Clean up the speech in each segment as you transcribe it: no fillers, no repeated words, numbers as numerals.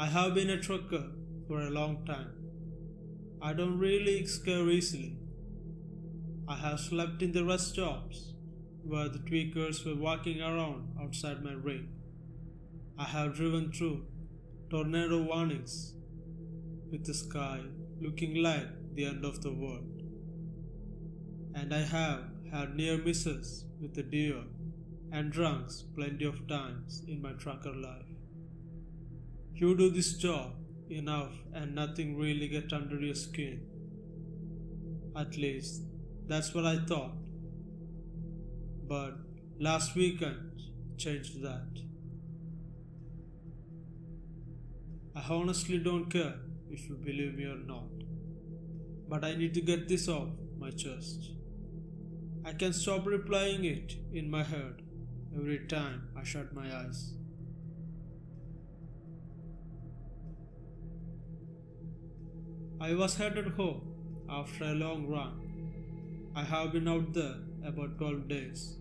I have been a trucker for a long time. I don't really scare easily. I have slept in the rest stops where the tweakers were walking around outside my rig. I have driven through tornado warnings with the sky looking like the end of the world. And I have had near misses with the deer and drunks plenty of times in my trucker life. You do this job enough and nothing really gets under your skin. At least that's what I thought. But last weekend changed that. I honestly don't care if you believe me or not. But I need to get this off my chest. I can stop replaying it in my head every time I shut my eyes. I was headed home after a long run. I have been out there about 12 days,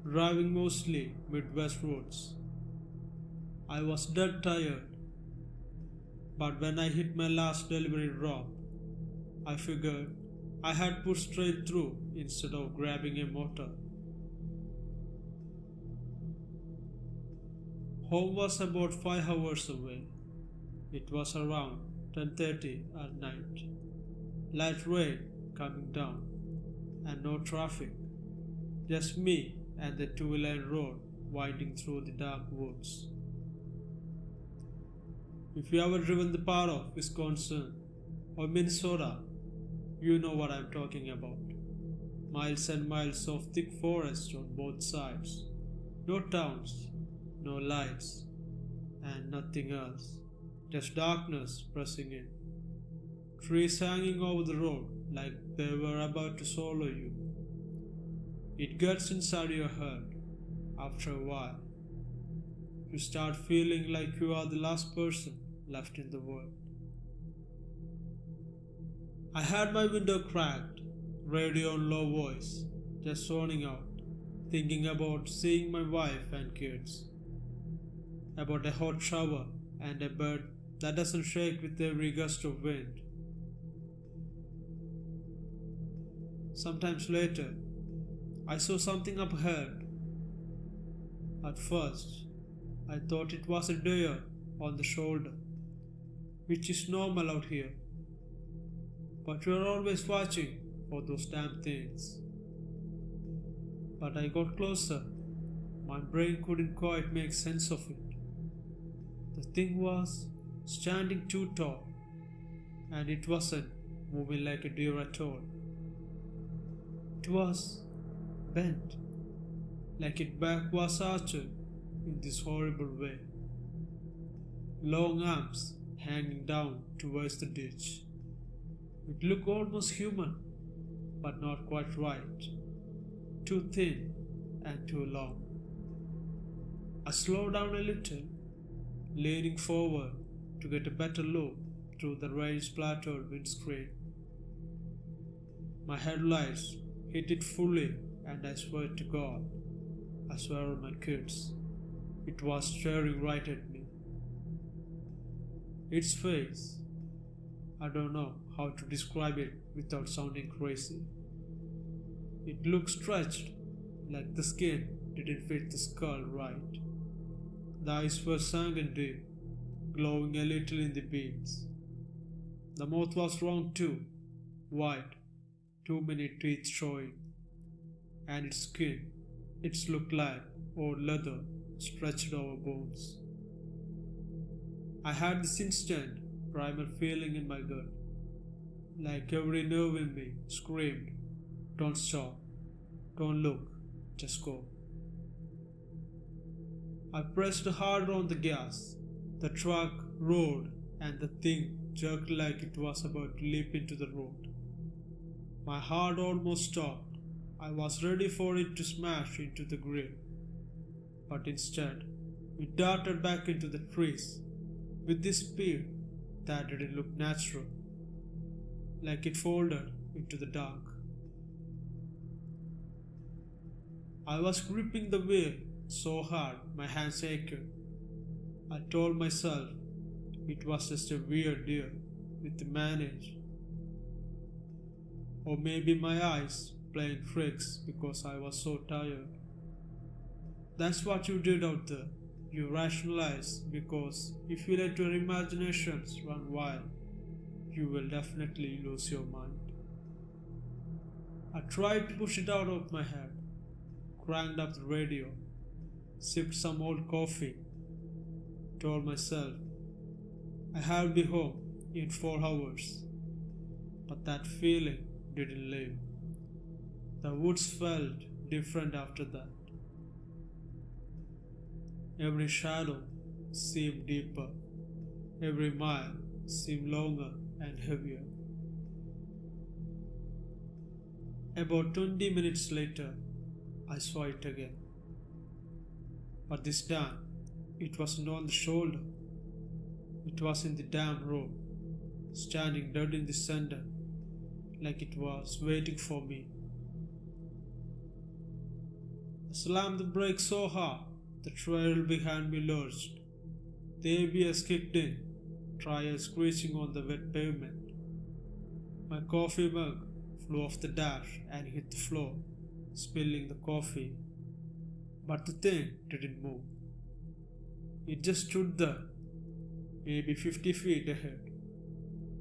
driving mostly Midwest roads. I was dead tired, but when I hit my last delivery drop, I figured I had pushed straight through instead of grabbing a motor. Home was about 5 hours away. It was around 10:30 at night. Light rain coming down and no traffic. Just me and the two-lane road winding through the dark woods. If you ever driven the part of Wisconsin or Minnesota, you know what I'm talking about. Miles and miles of thick forest on both sides. No towns, no lights, and nothing else. Just darkness pressing in. Trees hanging over the road like they were about to swallow you. It gets inside your head after a while. You start feeling like you are the last person left in the world. I had my window cracked, radio on low voice, just zoning out, thinking about seeing my wife and kids, about a hot shower and a bed that doesn't shake with every gust of wind. Sometimes later, I saw something up ahead. At first, I thought it was a deer on the shoulder, which is normal out here. But you're always watching for those damn things. But I got closer. My brain couldn't quite make sense of it. The thing was standing too tall, and it wasn't moving like a deer at all. It was bent, like its back was arched in this horrible way. Long arms hanging down towards the ditch. It looked almost human, but not quite right. Too thin and too long. I slowed down a little, leaning forward to get a better look through the rain-splattered windscreen. My headlights hit it fully, and I swear to God, I swear on my kids, it was staring right at me. Its face, I don't know how to describe it without sounding crazy. It looked stretched, like the skin didn't fit the skull right. The eyes were sunken deep, glowing a little in the beams. The mouth was round too, white, too many teeth showing, and its skin, it looked like old leather stretched over bones. I had this instant, primal feeling in my gut, like every nerve in me screamed, "Don't stop, don't look, just go." I pressed hard on the gas. The truck roared and the thing jerked like it was about to leap into the road. My heart almost stopped. I was ready for it to smash into the grill. But instead, it darted back into the trees with this speed that didn't look natural, like it folded into the dark. I was gripping the wheel so hard my hands ached. I told myself it was just a weird deer with a manage. Or maybe my eyes playing tricks because I was so tired. That's what you did out there. You rationalize because if you let your imaginations run wild, you will definitely lose your mind. I tried to push it out of my head, cranked up the radio, sipped some old coffee, told myself I have to be home in 4 hours. But that feeling didn't leave. The woods felt different after that. Every shadow seemed deeper, every mile seemed longer and heavier. About 20 minutes later, I saw it again. But this time, it wasn't on the shoulder. It was in the damn road, standing dead in the center, like it was waiting for me. I slammed the brakes so hard, the trail behind me lurched. The ABS kicked in, tires screeching on the wet pavement. My coffee mug flew off the dash and hit the floor, spilling the coffee. But the thing didn't move. It just stood there, maybe 50 feet ahead,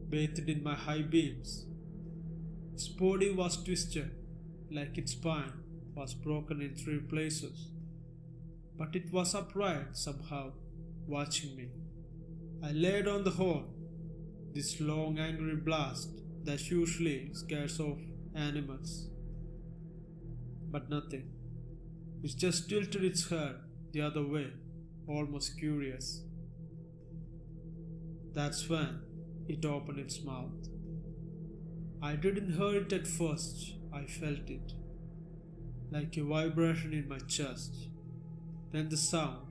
bathed in my high beams. Its body was twisted, like its spine was broken in 3 places. But it was upright somehow, watching me. I laid on the horn, this long angry blast that usually scares off animals. But nothing. It just tilted its head the other way, almost curious. That's when it opened its mouth. I didn't hear it at first, I felt it, like a vibration in my chest. Then the sound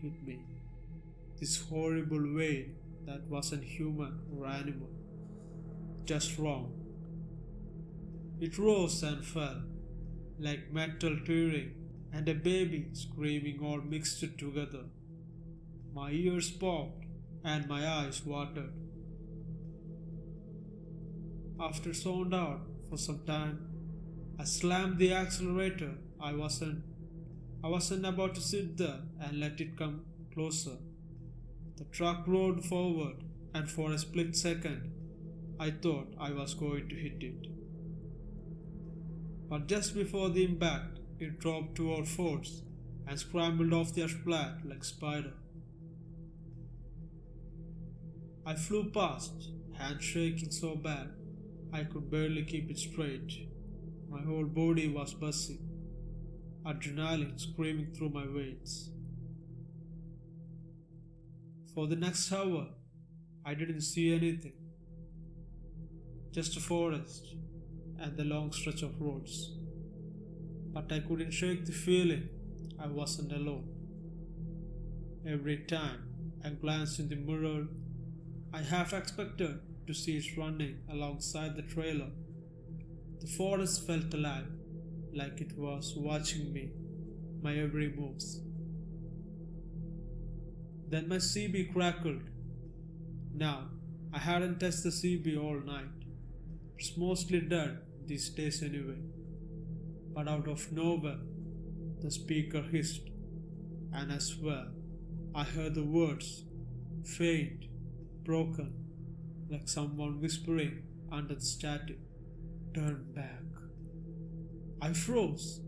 hit me, this horrible wail that wasn't human or animal, just wrong. It rose and fell, like metal tearing and a baby screaming all mixed together. My ears popped and my eyes watered. After zoned out for some time, I slammed the accelerator. I wasn't about to sit there and let it come closer. The truck rolled forward, and for a split second, I thought I was going to hit it. But just before the impact, it dropped to our force and scrambled off the asphalt like a spider. I flew past, hands shaking so bad I could barely keep it straight. My whole body was buzzing, adrenaline screaming through my veins. For the next hour, I didn't see anything. Just a forest and the long stretch of roads. But I couldn't shake the feeling I wasn't alone. Every time I glanced in the mirror, I half expected to see it running alongside the trailer. The forest felt alive, like it was watching me, my every move. Then my CB crackled. Now, I hadn't touched the CB all night. It's mostly dead these days anyway. But out of nowhere, the speaker hissed, and I swear I heard the words, faint, broken, like someone whispering under the static, "Turn back." I froze,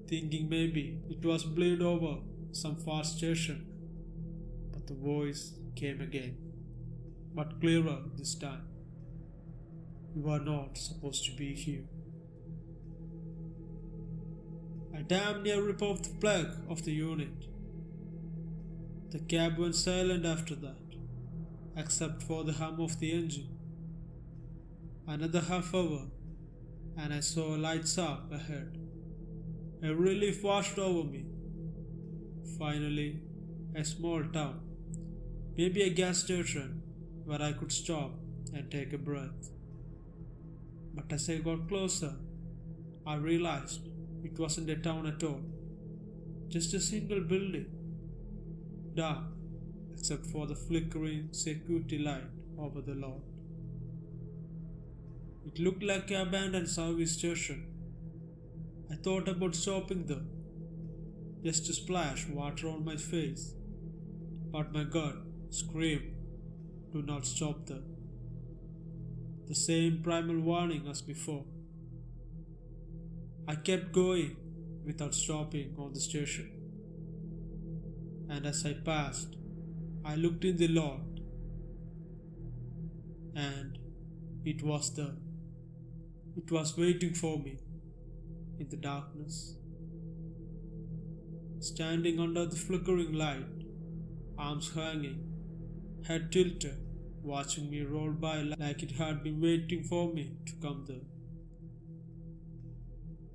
thinking maybe it was bleed over some fast station. But the voice came again, but clearer this time. "You are not supposed to be here." I damn near ripped off the plug of the unit. The cab went silent after that, except for the hum of the engine. Another half hour, and I saw lights up ahead. A relief washed over me. Finally, a small town, maybe a gas station where I could stop and take a breath. But as I got closer, I realized it wasn't a town at all, just a single building, dark, except for the flickering security light over the lot. It looked like an abandoned service station. I thought about stopping there, just to splash water on my face, but my gut screamed, "Do not stop there." The same primal warning as before. I kept going without stopping on the station, and as I passed, I looked in the lot, and it was there. It was waiting for me in the darkness. Standing under the flickering light, arms hanging, head tilted, watching me roll by like it had been waiting for me to come there.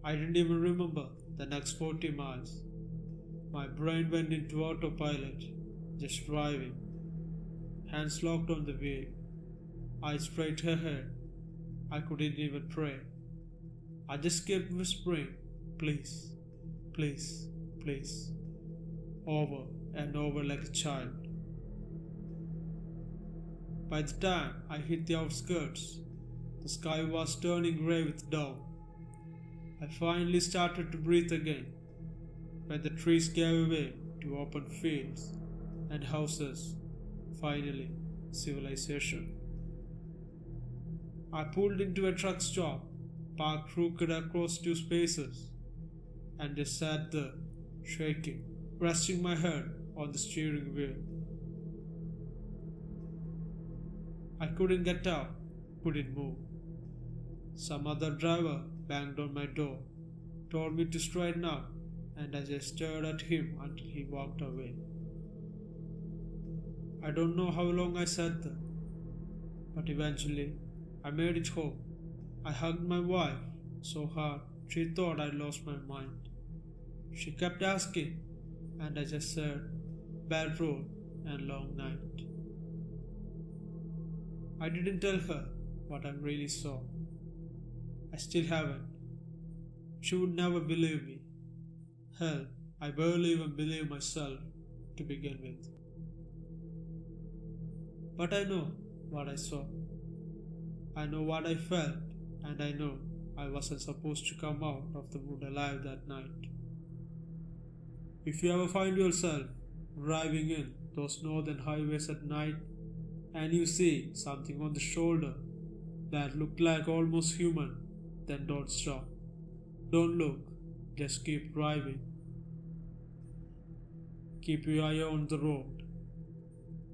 I didn't even remember the next 40 miles. My brain went into autopilot, just driving, hands locked on the wheel, eyes straight ahead. I couldn't even pray. I just kept whispering, "Please, please, please," over and over like a child. By the time I hit the outskirts, the sky was turning grey with dawn. I finally started to breathe again when the trees gave way to open fields and houses. Finally, civilization. I pulled into a truck stop, parked crooked across two spaces, and just sat there, shaking, resting my head on the steering wheel. I couldn't get out, couldn't move. Some other driver banged on my door, told me to straighten out, and I just stared at him until he walked away. I don't know how long I sat there, but eventually I made it home. I hugged my wife so hard she thought I lost my mind. She kept asking, and I just said, "Bad road and long night." I didn't tell her what I really saw. I still haven't. She would never believe me. Hell, I barely even believe myself to begin with. But I know what I saw. I know what I felt, and I know I wasn't supposed to come out of the wood alive that night. If you ever find yourself driving in those northern highways at night and you see something on the shoulder that looked like almost human, then don't stop. Don't look, just keep driving. Keep your eye on the road,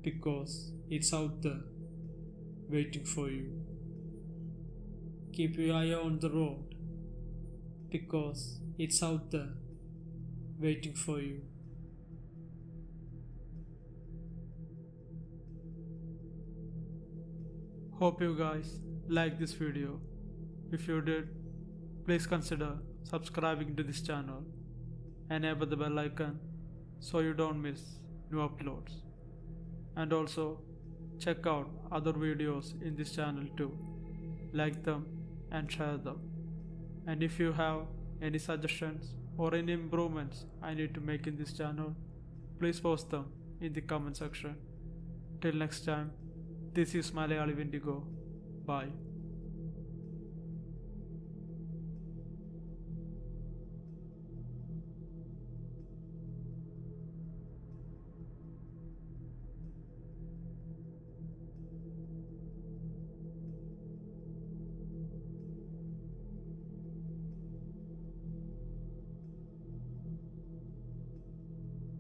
because it's out there, waiting for you. Keep your eye on the road, because it's out there, waiting for you. Hope you guys liked this video. If you did, please consider subscribing to this channel and enable the bell icon so you don't miss new uploads. And also check out other videos in this channel too. Like them and share them. And if you have any suggestions or any improvements I need to make in this channel, please post them in the comment section. Till next time, this is Malayali Wendigo. Bye.